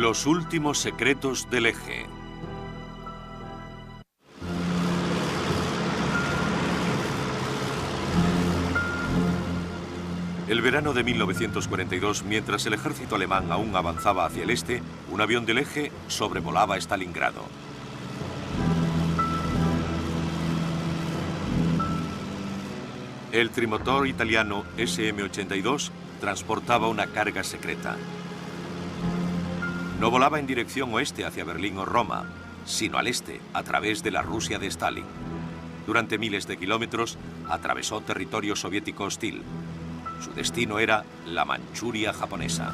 Los últimos secretos del eje. El verano de 1942, mientras el ejército alemán aún avanzaba hacia el este, un avión del eje sobrevolaba Stalingrado. El trimotor italiano SM-82 transportaba una carga secreta. No volaba en dirección oeste hacia Berlín o Roma, sino al este, a través de la Rusia de Stalin. Durante miles de kilómetros, atravesó territorio soviético hostil. Su destino era la Manchuria japonesa.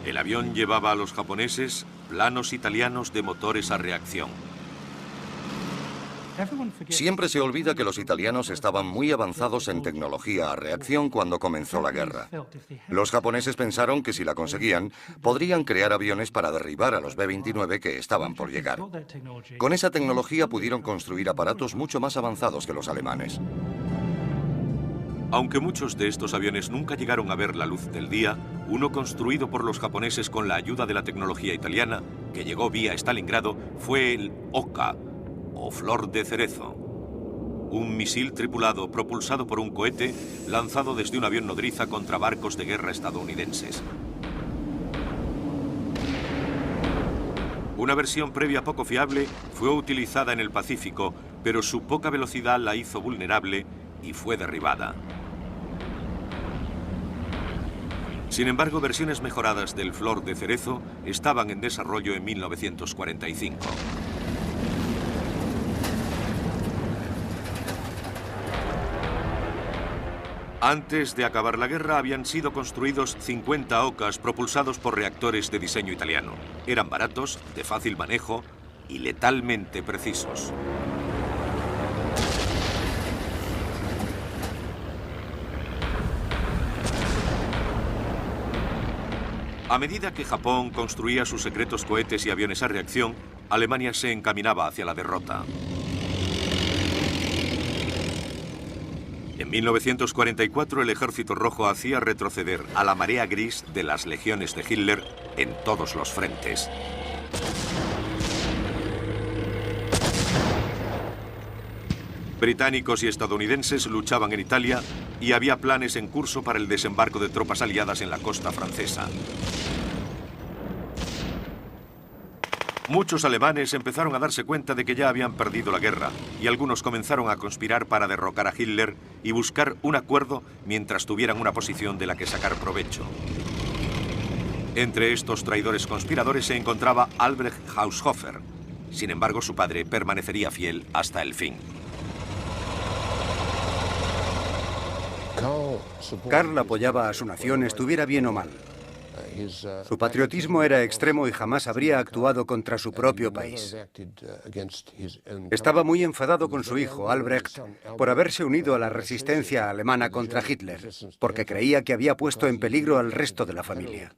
El avión llevaba a los japoneses planos italianos de motores a reacción. Siempre se olvida que los italianos estaban muy avanzados en tecnología a reacción cuando comenzó la guerra. Los japoneses pensaron que si la conseguían, podrían crear aviones para derribar a los B-29 que estaban por llegar. Con esa tecnología pudieron construir aparatos mucho más avanzados que los alemanes. Aunque muchos de estos aviones nunca llegaron a ver la luz del día, uno construido por los japoneses con la ayuda de la tecnología italiana, que llegó vía Stalingrado, fue el Oka, o Flor de Cerezo. Un misil tripulado propulsado por un cohete lanzado desde un avión nodriza contra barcos de guerra estadounidenses. Una versión previa poco fiable fue utilizada en el Pacífico, pero su poca velocidad la hizo vulnerable y fue derribada. Sin embargo, versiones mejoradas del Flor de Cerezo estaban en desarrollo en 1945. Antes de acabar la guerra habían sido construidos 50 Okas propulsados por reactores de diseño italiano. Eran baratos, de fácil manejo y letalmente precisos. A medida que Japón construía sus secretos cohetes y aviones a reacción, Alemania se encaminaba hacia la derrota. En 1944 el Ejército Rojo hacía retroceder a la marea gris de las legiones de Hitler en todos los frentes. Británicos y estadounidenses luchaban en Italia y había planes en curso para el desembarco de tropas aliadas en la costa francesa. Muchos alemanes empezaron a darse cuenta de que ya habían perdido la guerra y algunos comenzaron a conspirar para derrocar a Hitler y buscar un acuerdo mientras tuvieran una posición de la que sacar provecho. Entre estos traidores conspiradores se encontraba Albrecht Haushofer. Sin embargo, su padre permanecería fiel hasta el fin. Karl apoyaba a su nación, estuviera bien o mal. Su patriotismo era extremo y jamás habría actuado contra su propio país. Estaba muy enfadado con su hijo, Albrecht, por haberse unido a la resistencia alemana contra Hitler, porque creía que había puesto en peligro al resto de la familia.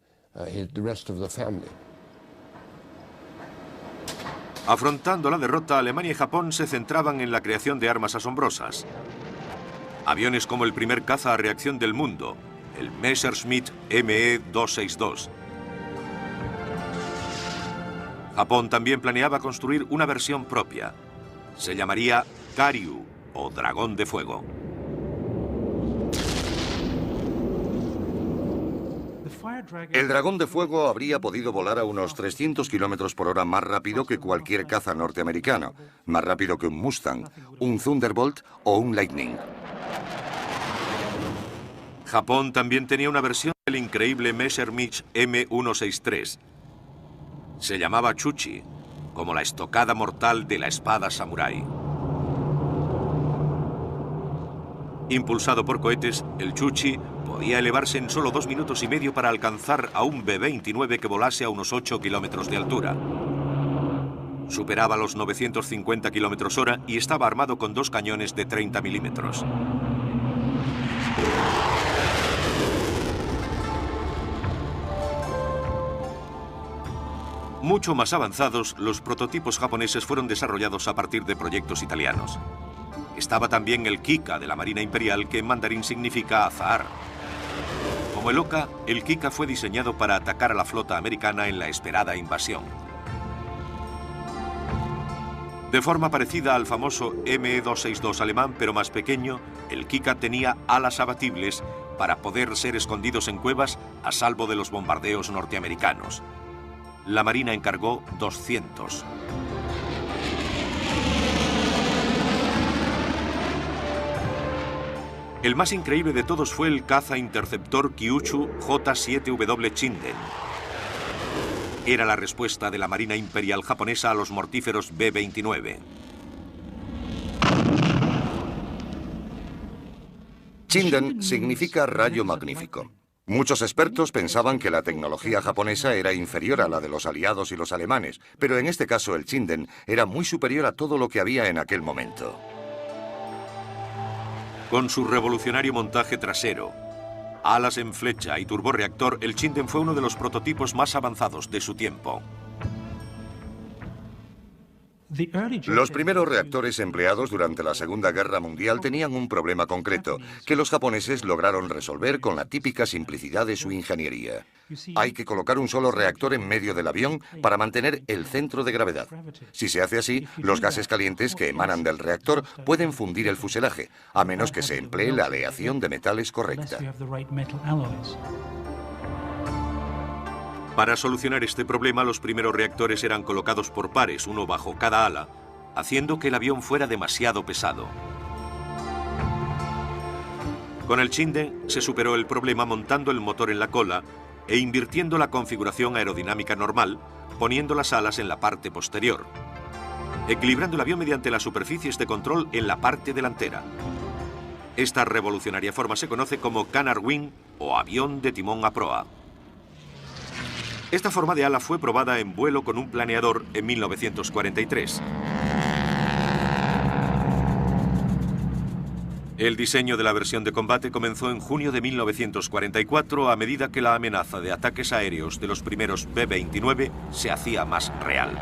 Afrontando la derrota, Alemania y Japón se centraban en la creación de armas asombrosas. Aviones como el primer caza a reacción del mundo, el Messerschmitt Me-262. Japón también planeaba construir una versión propia. Se llamaría Karyu, o Dragón de Fuego. El Dragón de Fuego habría podido volar a unos 300 kilómetros por hora más rápido que cualquier caza norteamericano, más rápido que un Mustang, un Thunderbolt o un Lightning. Japón también tenía una versión del increíble Messerschmitt M163. Se llamaba Chuchi, como la estocada mortal de la espada samurái. Impulsado por cohetes, el Chuchi podía elevarse en solo 2 minutos y medio para alcanzar a un B-29 que volase a unos 8 kilómetros de altura. Superaba los 950 kilómetros hora y estaba armado con 2 cañones de 30 milímetros. Mucho más avanzados, los prototipos japoneses fueron desarrollados a partir de proyectos italianos. Estaba también el Kika de la Marina Imperial, que en mandarín significa azahar. Como el Oka, el Kika fue diseñado para atacar a la flota americana en la esperada invasión. De forma parecida al famoso ME-262 alemán, pero más pequeño, el Kika tenía alas abatibles para poder ser escondidos en cuevas a salvo de los bombardeos norteamericanos. La Marina encargó 200. El más increíble de todos fue el caza interceptor Kyushu J-7W Chinden. Era la respuesta de la Marina Imperial japonesa a los mortíferos B-29. Chinden significa rayo magnífico. Muchos expertos pensaban que la tecnología japonesa era inferior a la de los aliados y los alemanes, pero en este caso el Chinden era muy superior a todo lo que había en aquel momento. Con su revolucionario montaje trasero, alas en flecha y turborreactor, el Chinden fue uno de los prototipos más avanzados de su tiempo. Los primeros reactores empleados durante la Segunda Guerra Mundial tenían un problema concreto, que los japoneses lograron resolver con la típica simplicidad de su ingeniería. Hay que colocar un solo reactor en medio del avión para mantener el centro de gravedad. Si se hace así, los gases calientes que emanan del reactor pueden fundir el fuselaje, a menos que se emplee la aleación de metales correcta. Para solucionar este problema, los primeros reactores eran colocados por pares, uno bajo cada ala, haciendo que el avión fuera demasiado pesado. Con el Chinden se superó el problema montando el motor en la cola e invirtiendo la configuración aerodinámica normal, poniendo las alas en la parte posterior, equilibrando el avión mediante las superficies de control en la parte delantera. Esta revolucionaria forma se conoce como Canard Wing o avión de timón a proa. Esta forma de ala fue probada en vuelo con un planeador en 1943. El diseño de la versión de combate comenzó en junio de 1944 a medida que la amenaza de ataques aéreos de los primeros B-29 se hacía más real.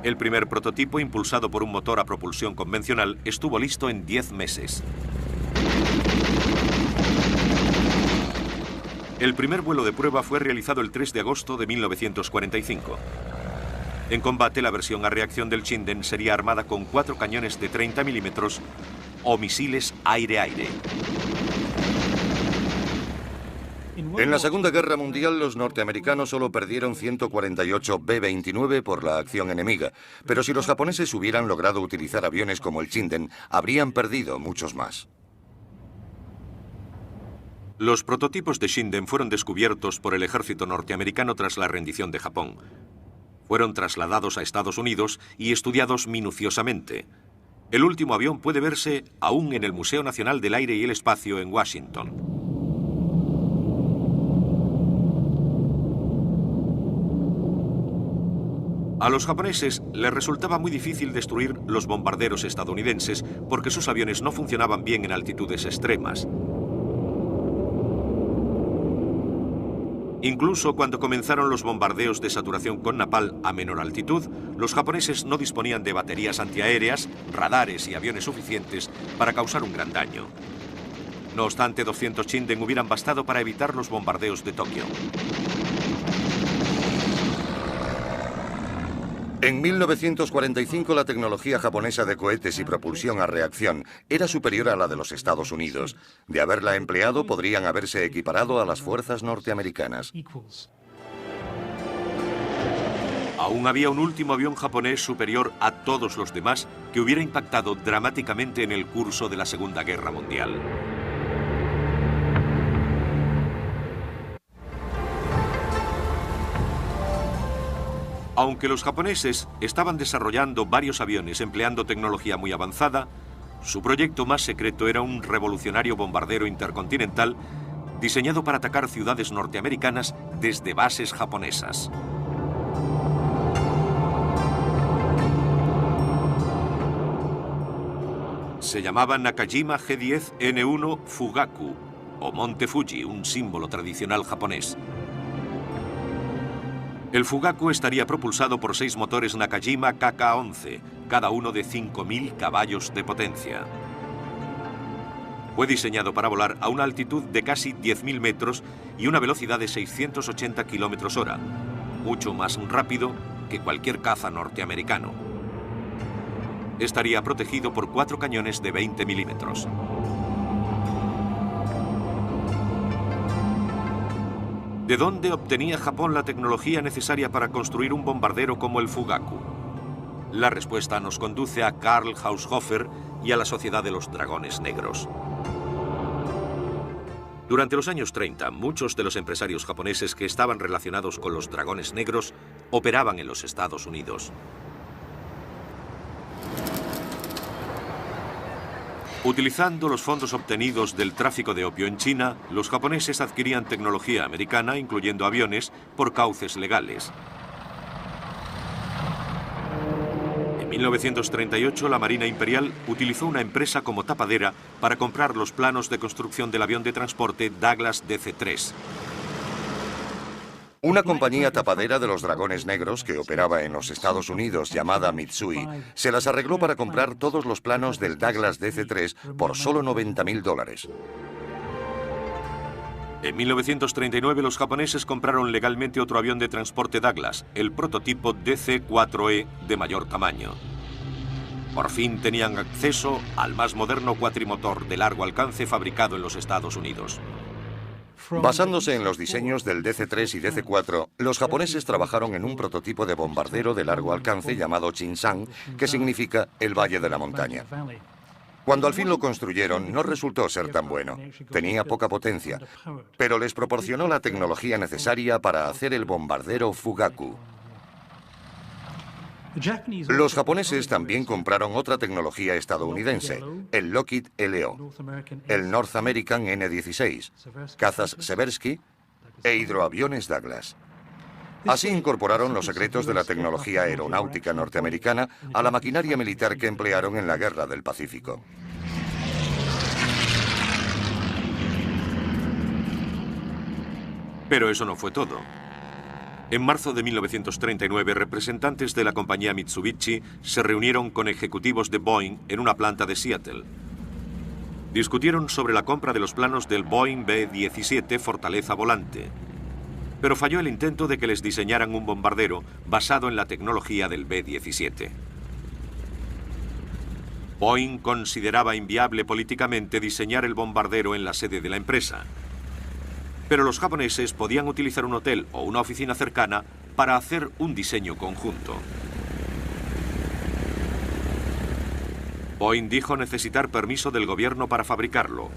El primer prototipo, impulsado por un motor a propulsión convencional, estuvo listo en 10 meses. El primer vuelo de prueba fue realizado el 3 de agosto de 1945. En combate, la versión a reacción del Chinden sería armada con 4 cañones de 30 milímetros o misiles aire-aire. En la Segunda Guerra Mundial, los norteamericanos solo perdieron 148 B-29 por la acción enemiga, pero si los japoneses hubieran logrado utilizar aviones como el Chinden, habrían perdido muchos más. Los prototipos de Chinden fueron descubiertos por el ejército norteamericano tras la rendición de Japón. Fueron trasladados a Estados Unidos y estudiados minuciosamente. El último avión puede verse aún en el Museo Nacional del Aire y el Espacio en Washington. A los japoneses les resultaba muy difícil destruir los bombarderos estadounidenses porque sus aviones no funcionaban bien en altitudes extremas. Incluso cuando comenzaron los bombardeos de saturación con napalm a menor altitud, los japoneses no disponían de baterías antiaéreas, radares y aviones suficientes para causar un gran daño. No obstante, 200 Chinden hubieran bastado para evitar los bombardeos de Tokio. En 1945 la tecnología japonesa de cohetes y propulsión a reacción era superior a la de los Estados Unidos. De haberla empleado, podrían haberse equiparado a las fuerzas norteamericanas. Aún había un último avión japonés superior a todos los demás que hubiera impactado dramáticamente en el curso de la Segunda Guerra Mundial. Aunque los japoneses estaban desarrollando varios aviones empleando tecnología muy avanzada, su proyecto más secreto era un revolucionario bombardero intercontinental diseñado para atacar ciudades norteamericanas desde bases japonesas. Se llamaba Nakajima G-10N1 Fugaku, o Monte Fuji, un símbolo tradicional japonés. El Fugaku estaría propulsado por 6 motores Nakajima KK-11, cada uno de 5.000 caballos de potencia. Fue diseñado para volar a una altitud de casi 10.000 metros y una velocidad de 680 km/h, mucho más rápido que cualquier caza norteamericano. Estaría protegido por 4 cañones de 20 milímetros. ¿De dónde obtenía Japón la tecnología necesaria para construir un bombardero como el Fugaku? La respuesta nos conduce a Karl Haushofer y a la Sociedad de los Dragones Negros. Durante los años 30, muchos de los empresarios japoneses que estaban relacionados con los Dragones Negros operaban en los Estados Unidos. Utilizando los fondos obtenidos del tráfico de opio en China, los japoneses adquirían tecnología americana, incluyendo aviones, por cauces legales. En 1938, la Marina Imperial utilizó una empresa como tapadera para comprar los planos de construcción del avión de transporte Douglas DC-3. Una compañía tapadera de los Dragones Negros que operaba en los Estados Unidos llamada Mitsui se las arregló para comprar todos los planos del Douglas DC-3 por solo $90.000. En 1939 los japoneses compraron legalmente otro avión de transporte Douglas, el prototipo DC-4E de mayor tamaño. Por fin tenían acceso al más moderno cuatrimotor de largo alcance fabricado en los Estados Unidos. Basándose en los diseños del DC-3 y DC-4, los japoneses trabajaron en un prototipo de bombardero de largo alcance llamado Shinsan, que significa el Valle de la Montaña. Cuando al fin lo construyeron, no resultó ser tan bueno. Tenía poca potencia, pero les proporcionó la tecnología necesaria para hacer el bombardero Fugaku. Los japoneses también compraron otra tecnología estadounidense, el Lockheed LO, el North American N-16, cazas Seversky e hidroaviones Douglas. Así incorporaron los secretos de la tecnología aeronáutica norteamericana a la maquinaria militar que emplearon en la Guerra del Pacífico. Pero eso no fue todo. En marzo de 1939, representantes de la compañía Mitsubishi se reunieron con ejecutivos de Boeing en una planta de Seattle. Discutieron sobre la compra de los planos del Boeing B-17 Fortaleza Volante, pero falló el intento de que les diseñaran un bombardero basado en la tecnología del B-17. Boeing consideraba inviable políticamente diseñar el bombardero en la sede de la empresa, pero los japoneses podían utilizar un hotel o una oficina cercana para hacer un diseño conjunto. Boeing dijo necesitar permiso del gobierno para fabricarlo,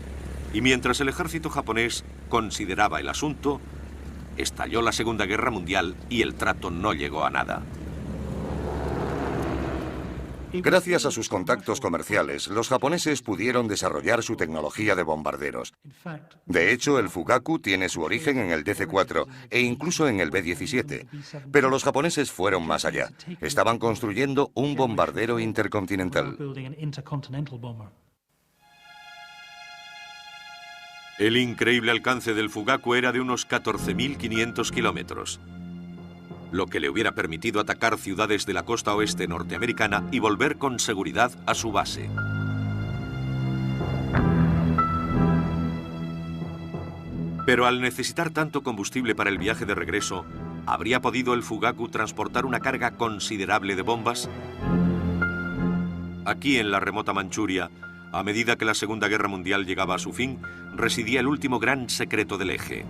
y mientras el ejército japonés consideraba el asunto, estalló la Segunda Guerra Mundial y el trato no llegó a nada. Gracias a sus contactos comerciales, los japoneses pudieron desarrollar su tecnología de bombarderos. De hecho, el Fugaku tiene su origen en el DC-4 e incluso en el B-17. Pero los japoneses fueron más allá. Estaban construyendo un bombardero intercontinental. El increíble alcance del Fugaku era de unos 14.500 kilómetros, lo que le hubiera permitido atacar ciudades de la costa oeste norteamericana y volver con seguridad a su base. Pero al necesitar tanto combustible para el viaje de regreso, ¿habría podido el Fugaku transportar una carga considerable de bombas? Aquí en la remota Manchuria, a medida que la Segunda Guerra Mundial llegaba a su fin, residía el último gran secreto del eje.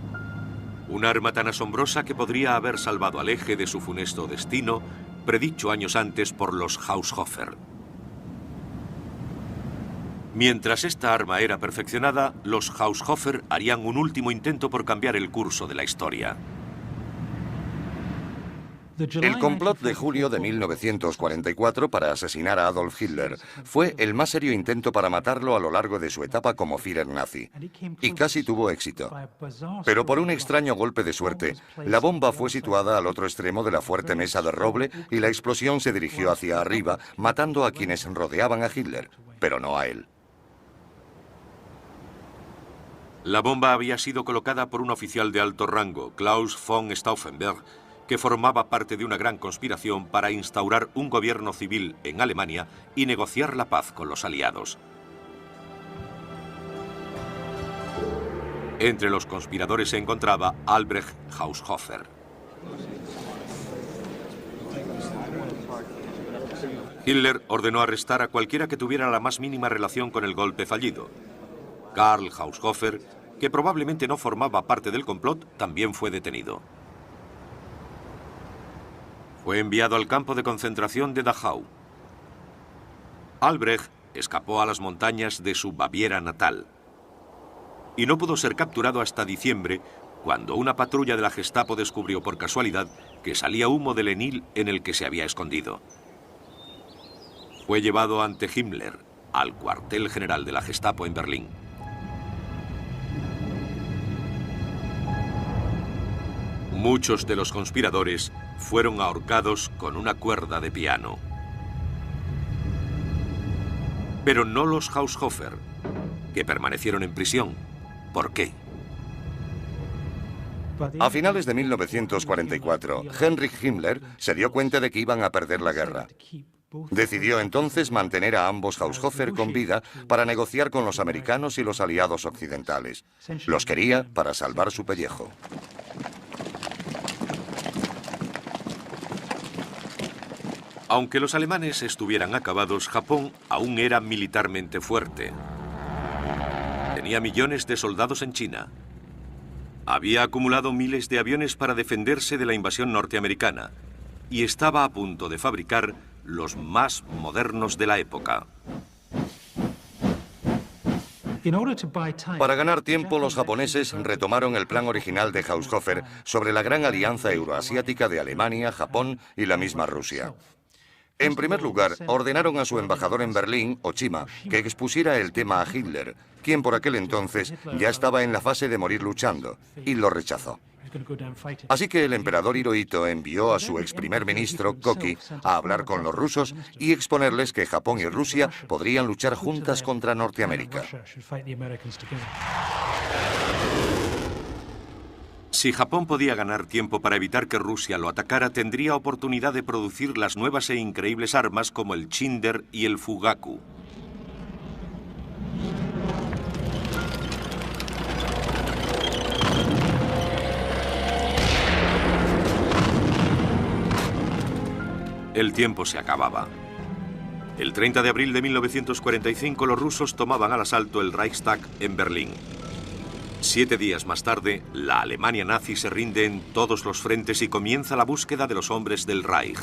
Un arma tan asombrosa que podría haber salvado al eje de su funesto destino, predicho años antes por los Haushofer. Mientras esta arma era perfeccionada, los Haushofer harían un último intento por cambiar el curso de la historia. El complot de julio de 1944 para asesinar a Adolf Hitler fue el más serio intento para matarlo a lo largo de su etapa como Führer nazi, y casi tuvo éxito. Pero por un extraño golpe de suerte, la bomba fue situada al otro extremo de la fuerte mesa de roble y la explosión se dirigió hacia arriba, matando a quienes rodeaban a Hitler, pero no a él. La bomba había sido colocada por un oficial de alto rango, Klaus von Stauffenberg, que formaba parte de una gran conspiración para instaurar un gobierno civil en Alemania y negociar la paz con los aliados. Entre los conspiradores se encontraba Albrecht Haushofer. Hitler ordenó arrestar a cualquiera que tuviera la más mínima relación con el golpe fallido. Karl Haushofer, que probablemente no formaba parte del complot, también fue detenido. Fue enviado al campo de concentración de Dachau. Albrecht escapó a las montañas de su Baviera natal y no pudo ser capturado hasta diciembre, cuando una patrulla de la Gestapo descubrió por casualidad que salía humo del Enil en el que se había escondido. Fue llevado ante Himmler, al cuartel general de la Gestapo en Berlín. Muchos de los conspiradores fueron ahorcados con una cuerda de piano. Pero no los Haushofer, que permanecieron en prisión. ¿Por qué? A finales de 1944, Heinrich Himmler se dio cuenta de que iban a perder la guerra. Decidió entonces mantener a ambos Haushofer con vida para negociar con los americanos y los aliados occidentales. Los quería para salvar su pellejo. Aunque los alemanes estuvieran acabados, Japón aún era militarmente fuerte. Tenía millones de soldados en China. Había acumulado miles de aviones para defenderse de la invasión norteamericana y estaba a punto de fabricar los más modernos de la época. Para ganar tiempo, los japoneses retomaron el plan original de Haushofer sobre la gran alianza euroasiática de Alemania, Japón y la misma Rusia. En primer lugar, ordenaron a su embajador en Berlín, Oshima, que expusiera el tema a Hitler, quien por aquel entonces ya estaba en la fase de morir luchando, y lo rechazó. Así que el emperador Hirohito envió a su ex primer ministro, Koki, a hablar con los rusos y exponerles que Japón y Rusia podrían luchar juntas contra Norteamérica. Si Japón podía ganar tiempo para evitar que Rusia lo atacara, tendría oportunidad de producir las nuevas e increíbles armas como el Chinder y el Fugaku. El tiempo se acababa. El 30 de abril de 1945 los rusos tomaban al asalto el Reichstag en Berlín. 7 días más tarde, la Alemania nazi se rinde en todos los frentes y comienza la búsqueda de los hombres del Reich.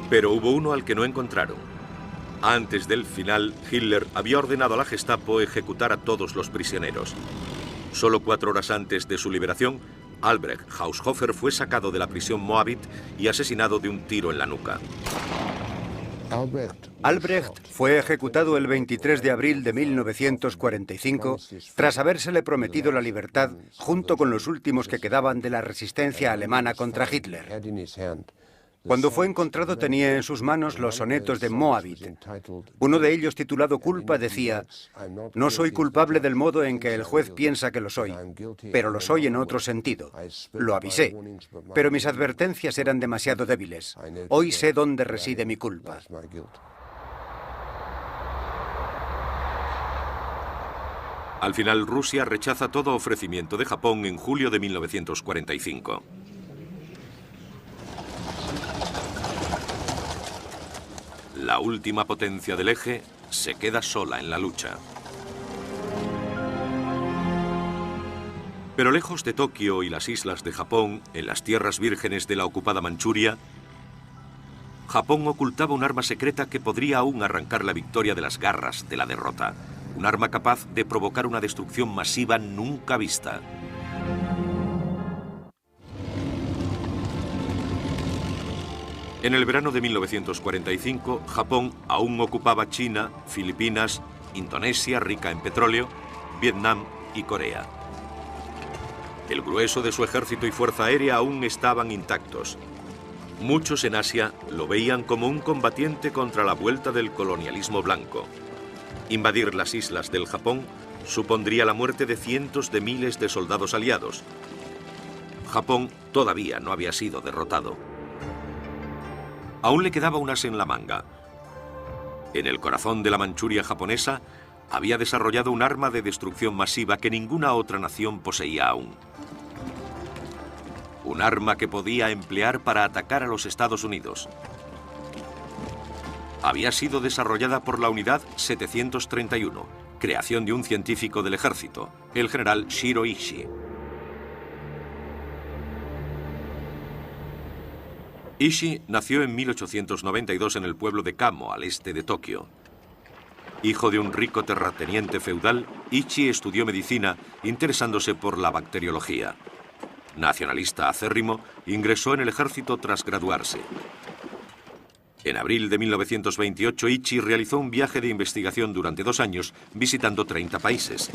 Pero hubo uno al que no encontraron. Antes del final, Hitler había ordenado a la Gestapo ejecutar a todos los prisioneros. Solo 4 horas antes de su liberación, Albrecht Haushofer fue sacado de la prisión Moabit y asesinado de un tiro en la nuca. Albrecht fue ejecutado el 23 de abril de 1945 tras habérsele prometido la libertad junto con los últimos que quedaban de la resistencia alemana contra Hitler. Cuando fue encontrado tenía en sus manos los sonetos de Moabit. Uno de ellos, titulado Culpa, decía: «No soy culpable del modo en que el juez piensa que lo soy, pero lo soy en otro sentido. Lo avisé, pero mis advertencias eran demasiado débiles. Hoy sé dónde reside mi culpa». Al final, Rusia rechaza todo ofrecimiento de Japón en julio de 1945. La última potencia del eje se queda sola en la lucha. Pero lejos de Tokio y las islas de Japón, en las tierras vírgenes de la ocupada Manchuria, Japón ocultaba un arma secreta que podría aún arrancar la victoria de las garras de la derrota. Un arma capaz de provocar una destrucción masiva nunca vista. En el verano de 1945, Japón aún ocupaba China, Filipinas, Indonesia, rica en petróleo, Vietnam y Corea. El grueso de su ejército y fuerza aérea aún estaban intactos. Muchos en Asia lo veían como un combatiente contra la vuelta del colonialismo blanco. Invadir las islas del Japón supondría la muerte de cientos de miles de soldados aliados. Japón todavía no había sido derrotado. Aún le quedaba un as en la manga. En el corazón de la Manchuria japonesa, había desarrollado un arma de destrucción masiva que ninguna otra nación poseía aún. Un arma que podía emplear para atacar a los Estados Unidos. Había sido desarrollada por la Unidad 731, creación de un científico del ejército, el general Shiro Ishii. Ishii nació en 1892 en el pueblo de Kamo, al este de Tokio. Hijo de un rico terrateniente feudal, Ishii estudió medicina interesándose por la bacteriología. Nacionalista acérrimo, ingresó en el ejército tras graduarse. En abril de 1928, Ishii realizó un viaje de investigación durante 2 años, visitando 30 países.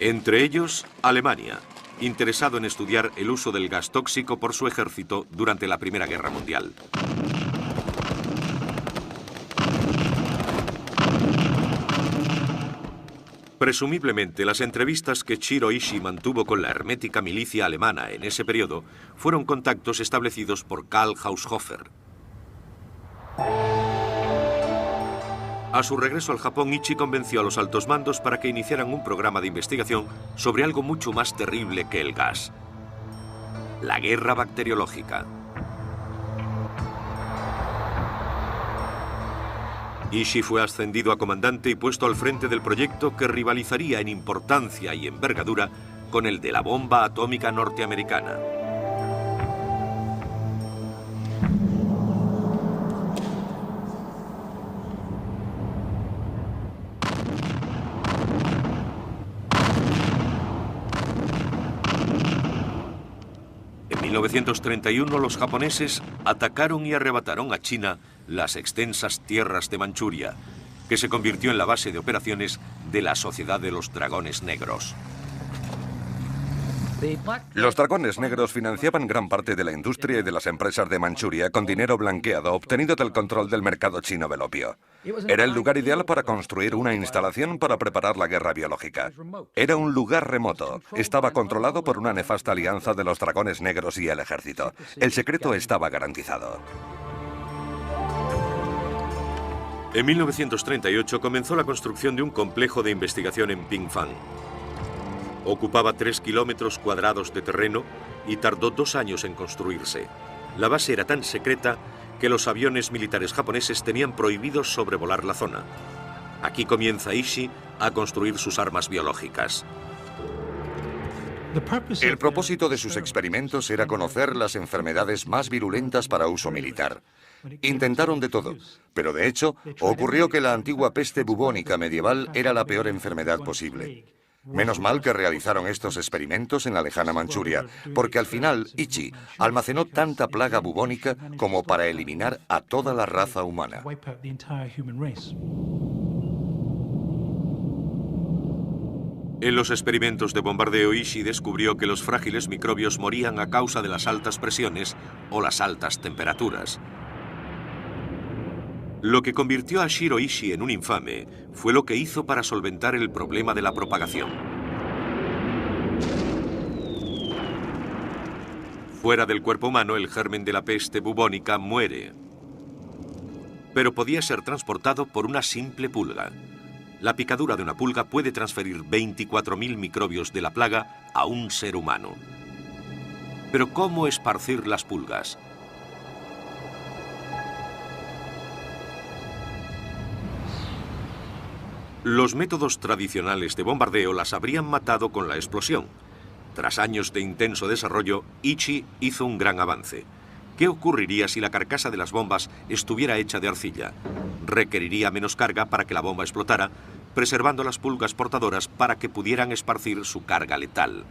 Entre ellos, Alemania, interesado en estudiar el uso del gas tóxico por su ejército durante la Primera Guerra Mundial. Presumiblemente, las entrevistas que Shiro Ishii mantuvo con la hermética milicia alemana en ese periodo fueron contactos establecidos por Karl Haushofer. A su regreso al Japón, Ishii convenció a los altos mandos para que iniciaran un programa de investigación sobre algo mucho más terrible que el gas: la guerra bacteriológica. Ishii fue ascendido a comandante y puesto al frente del proyecto que rivalizaría en importancia y envergadura con el de la bomba atómica norteamericana. En 1931 los japoneses atacaron y arrebataron a China las extensas tierras de Manchuria, que se convirtió en la base de operaciones de la Sociedad de los Dragones Negros. Los dragones negros financiaban gran parte de la industria y de las empresas de Manchuria con dinero blanqueado obtenido del control del mercado chino del opio. Era el lugar ideal para construir una instalación para preparar la guerra biológica. Era un lugar remoto. Estaba controlado por una nefasta alianza de los dragones negros y el ejército. El secreto estaba garantizado. En 1938 comenzó la construcción de un complejo de investigación en Pingfang. Ocupaba 3 kilómetros cuadrados de terreno y tardó 2 años en construirse. La base era tan secreta que los aviones militares japoneses tenían prohibido sobrevolar la zona. Aquí comienza Ishii a construir sus armas biológicas. El propósito de sus experimentos era conocer las enfermedades más virulentas para uso militar. Intentaron de todo, pero de hecho ocurrió que la antigua peste bubónica medieval era la peor enfermedad posible. Menos mal que realizaron estos experimentos en la lejana Manchuria, porque al final Ishii almacenó tanta plaga bubónica como para eliminar a toda la raza humana. En los experimentos de bombardeo, Ishii descubrió que los frágiles microbios morían a causa de las altas presiones o las altas temperaturas. Lo que convirtió a Shiro Ishii en un infame fue lo que hizo para solventar el problema de la propagación. Fuera del cuerpo humano, el germen de la peste bubónica muere, pero podía ser transportado por una simple pulga. La picadura de una pulga puede transferir 24.000 microbios de la plaga a un ser humano. Pero ¿cómo esparcir las pulgas? Los métodos tradicionales de bombardeo las habrían matado con la explosión. Tras años de intenso desarrollo, Ishii hizo un gran avance. ¿Qué ocurriría si la carcasa de las bombas estuviera hecha de arcilla? Requeriría menos carga para que la bomba explotara, preservando las pulgas portadoras para que pudieran esparcir su carga letal.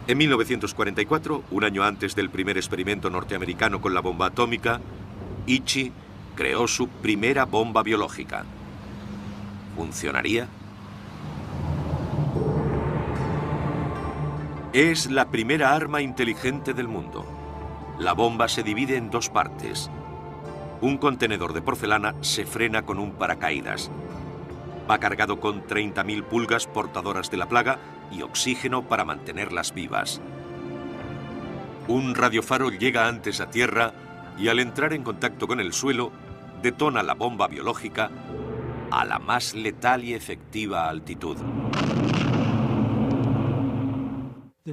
En 1944, un año antes del primer experimento norteamericano con la bomba atómica, Ishii creó su primera bomba biológica. ¿Funcionaría? Es la primera arma inteligente del mundo. La bomba se divide en 2 partes. Un contenedor de porcelana se frena con un paracaídas. Va cargado con 30.000 pulgas portadoras de la plaga y oxígeno para mantenerlas vivas. Un radiofaro llega antes a tierra y al entrar en contacto con el suelo, detona la bomba biológica a la más letal y efectiva altitud.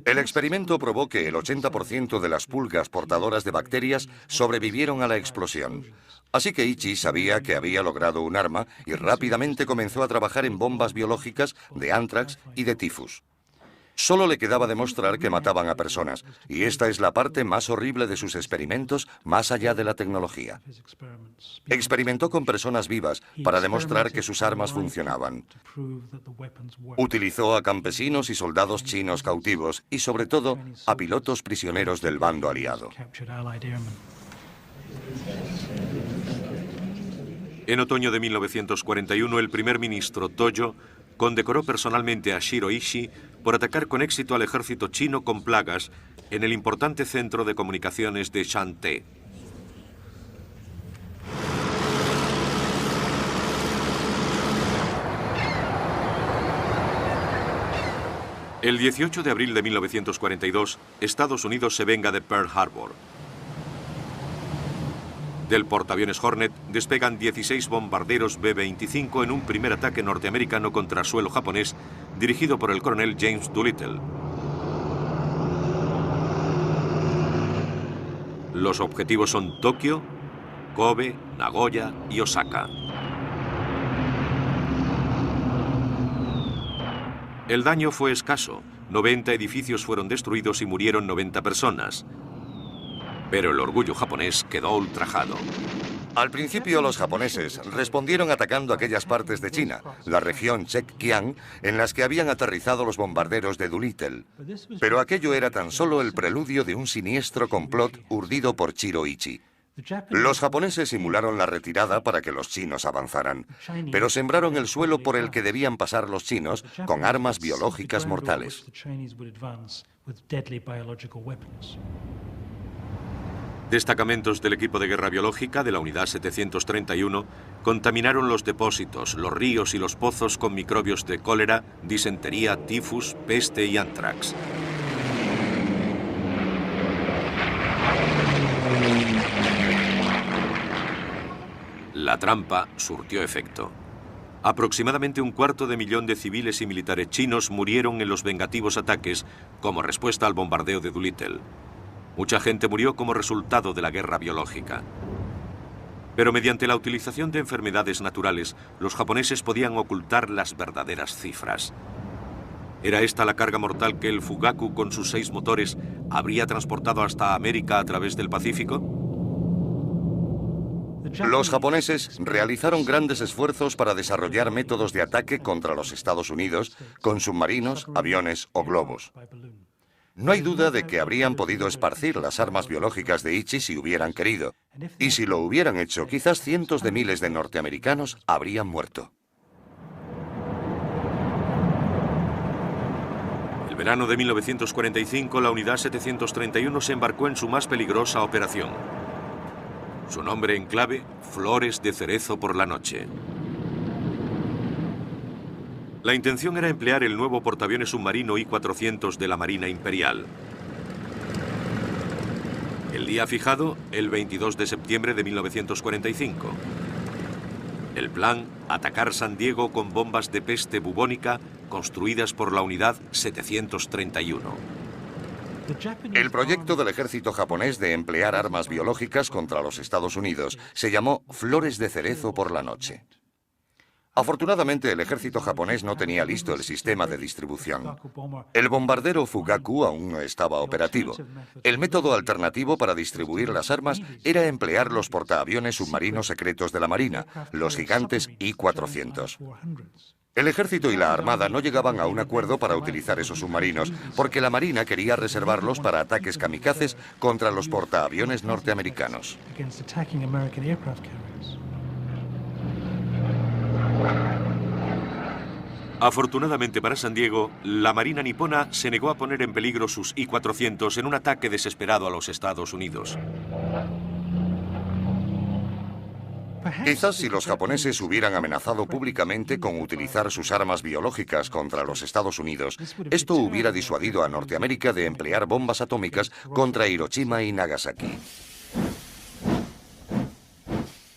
El experimento probó que el 80% de las pulgas portadoras de bacterias sobrevivieron a la explosión. Así que Ichi sabía que había logrado un arma y rápidamente comenzó a trabajar en bombas biológicas de anthrax y de tifus. Solo le quedaba demostrar que mataban a personas, y esta es la parte más horrible de sus experimentos más allá de la tecnología. Experimentó con personas vivas para demostrar que sus armas funcionaban. Utilizó a campesinos y soldados chinos cautivos y, sobre todo, a pilotos prisioneros del bando aliado. En otoño de 1941, el primer ministro Tojo condecoró personalmente a Shiro Ishii por atacar con éxito al ejército chino con plagas en el importante centro de comunicaciones de Shanté. El 18 de abril de 1942, Estados Unidos se venga de Pearl Harbor. Del portaaviones Hornet despegan 16 bombarderos B-25 en un primer ataque norteamericano contra suelo japonés dirigido por el coronel James Doolittle. Los objetivos son Tokio, Kobe, Nagoya y Osaka. El daño fue escaso. 90 edificios fueron destruidos y murieron 90 personas. Pero el orgullo japonés quedó ultrajado. Al principio los japoneses respondieron atacando aquellas partes de China, la región Chekiang, en las que habían aterrizado los bombarderos de Doolittle. Pero aquello era tan solo el preludio de un siniestro complot urdido por Shiro Ichi. Los japoneses simularon la retirada para que los chinos avanzaran, pero sembraron el suelo por el que debían pasar los chinos con armas biológicas mortales. Destacamentos del equipo de guerra biológica de la Unidad 731 contaminaron los depósitos, los ríos y los pozos con microbios de cólera, disentería, tifus, peste y anthrax. La trampa surtió efecto. Aproximadamente 250.000 de civiles y militares chinos murieron en los vengativos ataques como respuesta al bombardeo de Doolittle. Mucha gente murió como resultado de la guerra biológica. Pero mediante la utilización de enfermedades naturales, los japoneses podían ocultar las verdaderas cifras. ¿Era esta la carga mortal que el Fugaku con sus 6 motores habría transportado hasta América a través del Pacífico? Los japoneses realizaron grandes esfuerzos para desarrollar métodos de ataque contra los Estados Unidos con submarinos, aviones o globos. No hay duda de que habrían podido esparcir las armas biológicas de Ichi si hubieran querido. Y si lo hubieran hecho, quizás cientos de miles de norteamericanos habrían muerto. El verano de 1945, la Unidad 731 se embarcó en su más peligrosa operación. Su nombre en clave, Flores de Cerezo por la Noche. La intención era emplear el nuevo portaaviones submarino I-400 de la Marina Imperial. El día fijado, el 22 de septiembre de 1945. El plan, atacar San Diego con bombas de peste bubónica construidas por la Unidad 731. El proyecto del ejército japonés de emplear armas biológicas contra los Estados Unidos se llamó Flores de Cerezo por la Noche. Afortunadamente, el ejército japonés no tenía listo el sistema de distribución. El bombardero Fugaku aún no estaba operativo. El método alternativo para distribuir las armas era emplear los portaaviones submarinos secretos de la Marina, los gigantes I-400. El ejército y la armada no llegaban a un acuerdo para utilizar esos submarinos, porque la Marina quería reservarlos para ataques kamikazes contra los portaaviones norteamericanos. Afortunadamente para San Diego, la Marina nipona se negó a poner en peligro sus I-400 en un ataque desesperado a los Estados Unidos. Quizás si los japoneses hubieran amenazado públicamente con utilizar sus armas biológicas contra los Estados Unidos, esto hubiera disuadido a Norteamérica de emplear bombas atómicas contra Hiroshima y Nagasaki.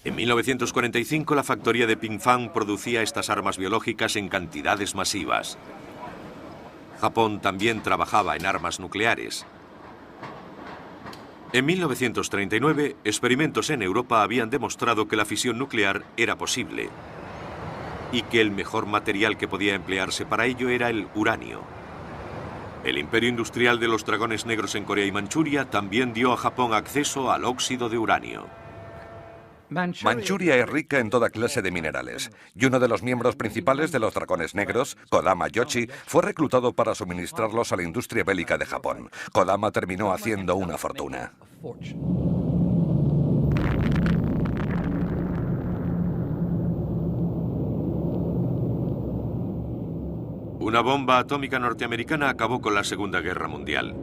En 1945, la factoría de Pingfang producía estas armas biológicas en cantidades masivas. Japón también trabajaba en armas nucleares. En 1939, experimentos en Europa habían demostrado que la fisión nuclear era posible y que el mejor material que podía emplearse para ello era el uranio. El imperio industrial de los dragones negros en Corea y Manchuria también dio a Japón acceso al óxido de uranio. Manchuria es rica en toda clase de minerales, y uno de los miembros principales de los dragones negros, Kodama Yoshi, fue reclutado para suministrarlos a la industria bélica de Japón. Kodama terminó haciendo una fortuna. Una bomba atómica norteamericana acabó con la Segunda Guerra Mundial.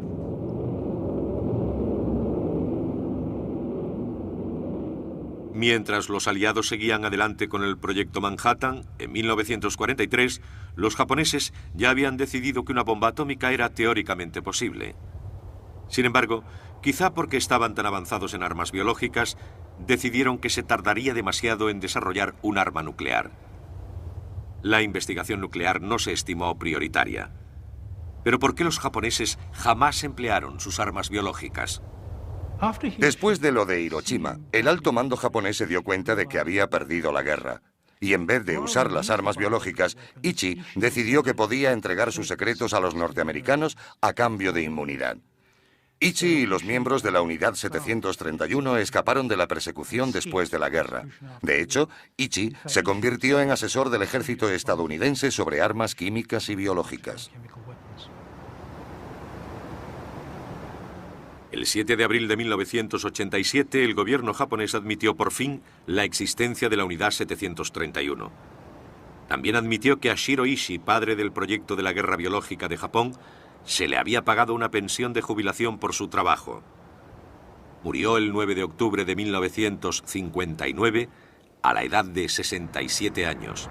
Mientras los aliados seguían adelante con el proyecto Manhattan, en 1943, los japoneses ya habían decidido que una bomba atómica era teóricamente posible. Sin embargo, quizá porque estaban tan avanzados en armas biológicas, decidieron que se tardaría demasiado en desarrollar un arma nuclear. La investigación nuclear no se estimó prioritaria. ¿Pero por qué los japoneses jamás emplearon sus armas biológicas? Después de lo de Hiroshima, el alto mando japonés se dio cuenta de que había perdido la guerra. Y en vez de usar las armas biológicas, Ichi decidió que podía entregar sus secretos a los norteamericanos a cambio de inmunidad. Ichi y los miembros de la Unidad 731 escaparon de la persecución después de la guerra. De hecho, Ichi se convirtió en asesor del ejército estadounidense sobre armas químicas y biológicas. El 7 de abril de 1987, el gobierno japonés admitió por fin la existencia de la Unidad 731. También admitió que a Shiro Ishii, padre del proyecto de la guerra biológica de Japón, se le había pagado una pensión de jubilación por su trabajo. Murió el 9 de octubre de 1959 a la edad de 67 años.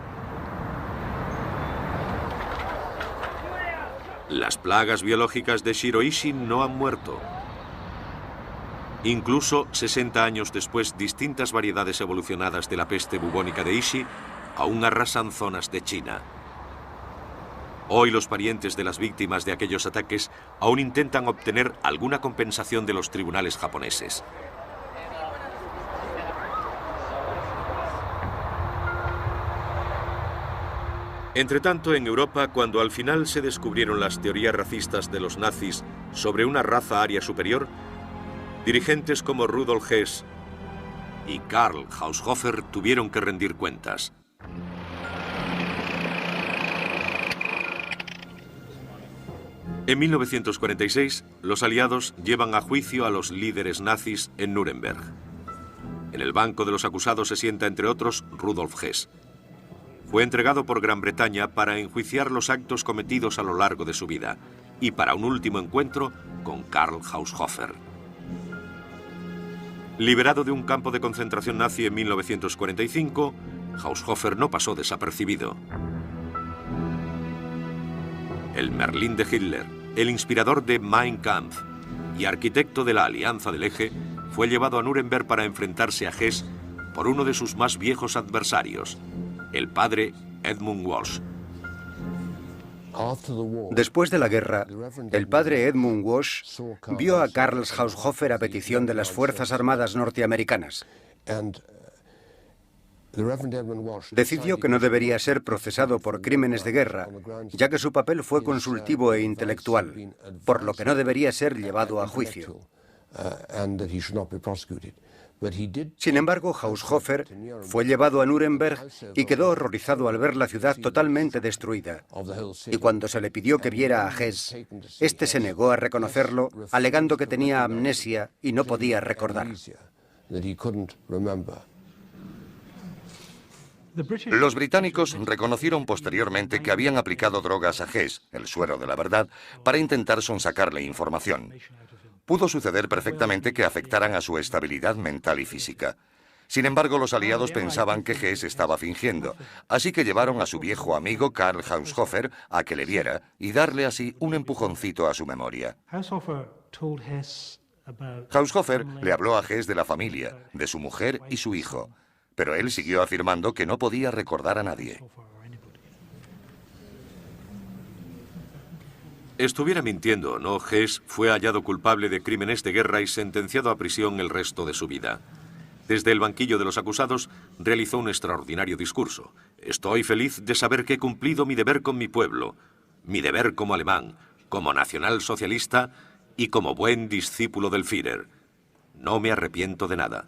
Las plagas biológicas de Shiro Ishii no han muerto. Incluso 60 años después, distintas variedades evolucionadas de la peste bubónica de Ishii aún arrasan zonas de China. Hoy los parientes de las víctimas de aquellos ataques aún intentan obtener alguna compensación de los tribunales japoneses. Entretanto, en Europa, cuando al final se descubrieron las teorías racistas de los nazis sobre una raza aria superior, dirigentes como Rudolf Hess y Karl Haushofer tuvieron que rendir cuentas. En 1946, los aliados llevan a juicio a los líderes nazis en Nuremberg. En el banco de los acusados se sienta, entre otros, Rudolf Hess. Fue entregado por Gran Bretaña para enjuiciar los actos cometidos a lo largo de su vida y para un último encuentro con Karl Haushofer. Liberado de un campo de concentración nazi en 1945, Haushofer no pasó desapercibido. El Merlín de Hitler, el inspirador de Mein Kampf y arquitecto de la Alianza del Eje, fue llevado a Nuremberg para enfrentarse a Hess por uno de sus más viejos adversarios, el padre Edmund Walsh. Después de la guerra, el padre Edmund Walsh vio a Karl Haushofer a petición de las Fuerzas Armadas norteamericanas. Decidió que no debería ser procesado por crímenes de guerra, ya que su papel fue consultivo e intelectual, por lo que no debería ser llevado a juicio. Sin embargo, Haushofer fue llevado a Nuremberg y quedó horrorizado al ver la ciudad totalmente destruida. Y cuando se le pidió que viera a Hess, este se negó a reconocerlo, alegando que tenía amnesia y no podía recordar. Los británicos reconocieron posteriormente que habían aplicado drogas a Hess, el suero de la verdad, para intentar sonsacarle información. Pudo suceder perfectamente que afectaran a su estabilidad mental y física. Sin embargo, los aliados pensaban que Hess estaba fingiendo, así que llevaron a su viejo amigo Karl Haushofer a que le viera y darle así un empujoncito a su memoria. Haushofer le habló a Hess de la familia, de su mujer y su hijo, pero él siguió afirmando que no podía recordar a nadie. Estuviera mintiendo o no, Hess fue hallado culpable de crímenes de guerra y sentenciado a prisión el resto de su vida. Desde el banquillo de los acusados, realizó un extraordinario discurso. Estoy feliz de saber que he cumplido mi deber con mi pueblo, mi deber como alemán, como nacionalsocialista y como buen discípulo del Führer. No me arrepiento de nada.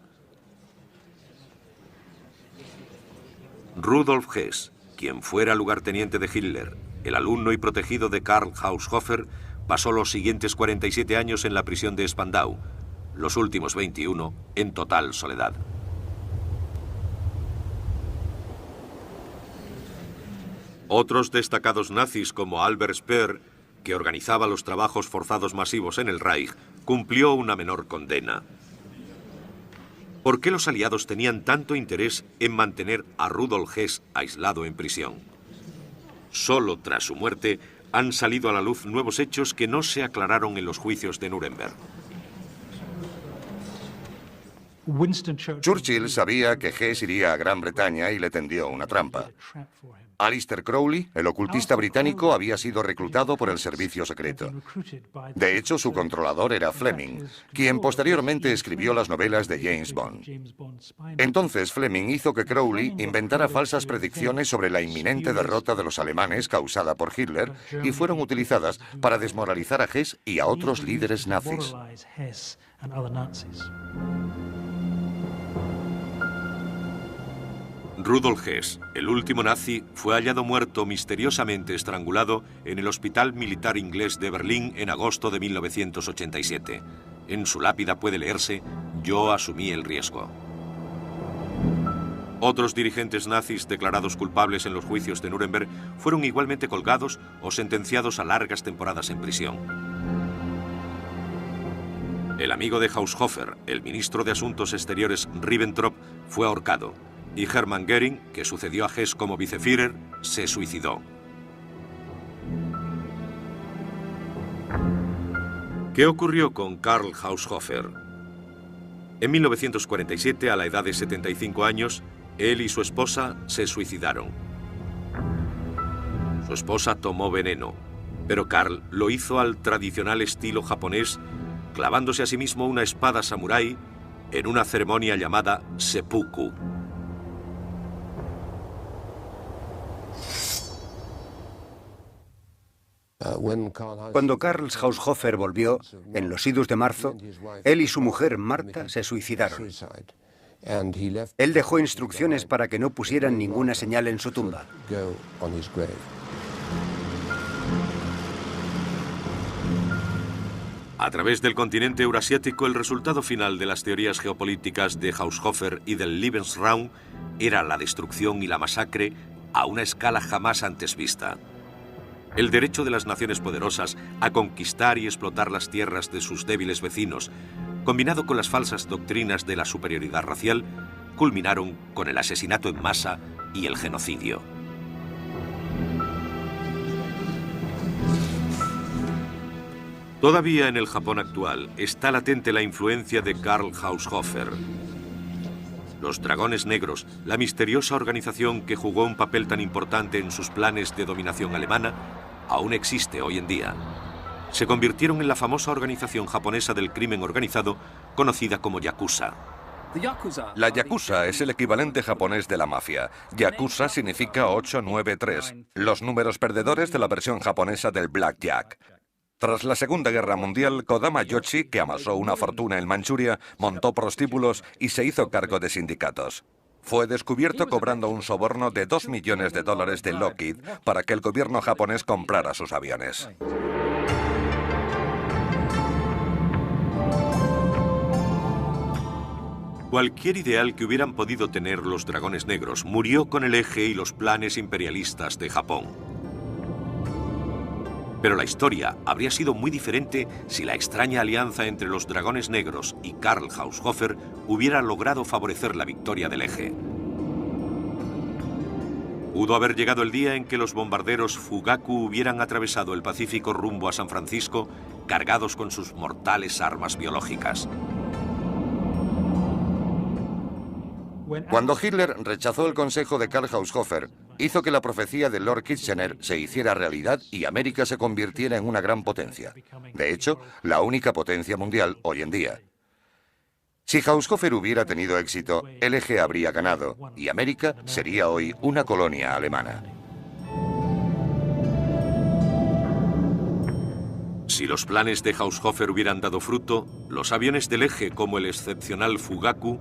Rudolf Hess, quien fuera lugarteniente de Hitler, el alumno y protegido de Karl Haushofer, pasó los siguientes 47 años en la prisión de Spandau, los últimos 21 en total soledad. Otros destacados nazis como Albert Speer, que organizaba los trabajos forzados masivos en el Reich, cumplió una menor condena. ¿Por qué los aliados tenían tanto interés en mantener a Rudolf Hess aislado en prisión? Solo tras su muerte han salido a la luz nuevos hechos que no se aclararon en los juicios de Nuremberg. Churchill sabía que Hess iría a Gran Bretaña y le tendió una trampa. Aleister Crowley, el ocultista británico, había sido reclutado por el servicio secreto. De hecho, su controlador era Fleming, quien posteriormente escribió las novelas de James Bond. Entonces, Fleming hizo que Crowley inventara falsas predicciones sobre la inminente derrota de los alemanes causada por Hitler y fueron utilizadas para desmoralizar a Hess y a otros líderes nazis. Rudolf Hess, el último nazi, fue hallado muerto misteriosamente estrangulado en el Hospital Militar Inglés de Berlín en agosto de 1987. En su lápida puede leerse: "Yo asumí el riesgo". Otros dirigentes nazis declarados culpables en los juicios de Nuremberg fueron igualmente colgados o sentenciados a largas temporadas en prisión. El amigo de Haushofer, el ministro de Asuntos Exteriores Ribbentrop, fue ahorcado. Y Hermann Göring, que sucedió a Hess como viceführer, se suicidó. ¿Qué ocurrió con Karl Haushofer? En 1947, a la edad de 75 años, él y su esposa se suicidaron. Su esposa tomó veneno, pero Karl lo hizo al tradicional estilo japonés, clavándose a sí mismo una espada samurái en una ceremonia llamada seppuku. Cuando Karl Haushofer volvió, en los idus de marzo, él y su mujer Marta se suicidaron. Él dejó instrucciones para que no pusieran ninguna señal en su tumba. A través del continente eurasiático, el resultado final de las teorías geopolíticas de Haushofer y del Lebensraum era la destrucción y la masacre a una escala jamás antes vista. El derecho de las naciones poderosas a conquistar y explotar las tierras de sus débiles vecinos, combinado con las falsas doctrinas de la superioridad racial, culminaron con el asesinato en masa y el genocidio. Todavía en el Japón actual está latente la influencia de Karl Haushofer. Los Dragones Negros, la misteriosa organización que jugó un papel tan importante en sus planes de dominación alemana, aún existe hoy en día. Se convirtieron en la famosa organización japonesa del crimen organizado, conocida como Yakuza. La Yakuza es el equivalente japonés de la mafia. Yakuza significa 893, los números perdedores de la versión japonesa del Blackjack. Tras la Segunda Guerra Mundial, Kodama Yoshi, que amasó una fortuna en Manchuria, montó prostíbulos y se hizo cargo de sindicatos. Fue descubierto cobrando un soborno de $2 millones de Lockheed para que el gobierno japonés comprara sus aviones. Cualquier ideal que hubieran podido tener los Dragones Negros murió con el eje y los planes imperialistas de Japón. Pero la historia habría sido muy diferente si la extraña alianza entre los Dragones Negros y Karl Haushofer hubiera logrado favorecer la victoria del Eje. Pudo haber llegado el día en que los bombarderos Fugaku hubieran atravesado el Pacífico rumbo a San Francisco, cargados con sus mortales armas biológicas. Cuando Hitler rechazó el consejo de Karl Haushofer, hizo que la profecía de Lord Kitchener se hiciera realidad y América se convirtiera en una gran potencia. De hecho, la única potencia mundial hoy en día. Si Haushofer hubiera tenido éxito, el Eje habría ganado y América sería hoy una colonia alemana. Si los planes de Haushofer hubieran dado fruto, los aviones del Eje, como el excepcional Fugaku,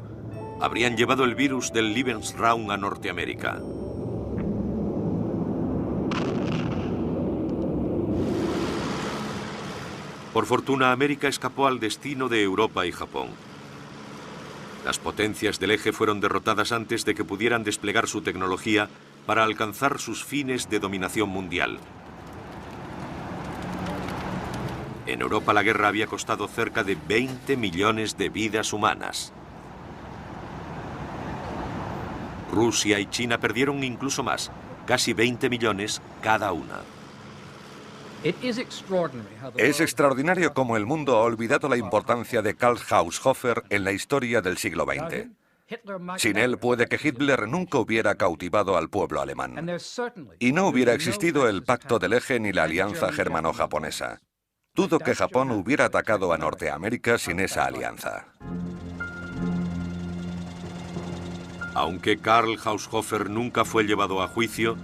habrían llevado el virus del Lebensraum a Norteamérica. Por fortuna, América escapó al destino de Europa y Japón. Las potencias del Eje fueron derrotadas antes de que pudieran desplegar su tecnología para alcanzar sus fines de dominación mundial. En Europa la guerra había costado cerca de 20 millones de vidas humanas. Rusia y China perdieron incluso más, casi 20 millones cada una. Es extraordinario cómo el mundo ha olvidado la importancia de Karl Haushofer en la historia del siglo XX. Sin él, puede que Hitler nunca hubiera cautivado al pueblo alemán. Y no hubiera existido el Pacto del Eje ni la alianza germano-japonesa. Dudo que Japón hubiera atacado a Norteamérica sin esa alianza. Aunque Karl Haushofer nunca fue llevado a juicio,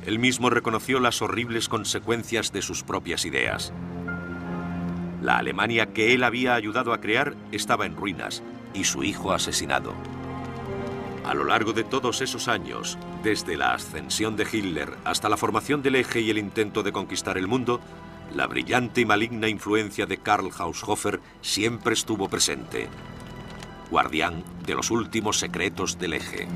él mismo reconoció las horribles consecuencias de sus propias ideas. La Alemania que él había ayudado a crear estaba en ruinas y su hijo asesinado. A lo largo de todos esos años, desde la ascensión de Hitler hasta la formación del Eje y el intento de conquistar el mundo, la brillante y maligna influencia de Karl Haushofer siempre estuvo presente. Guardián de los últimos secretos del Eje.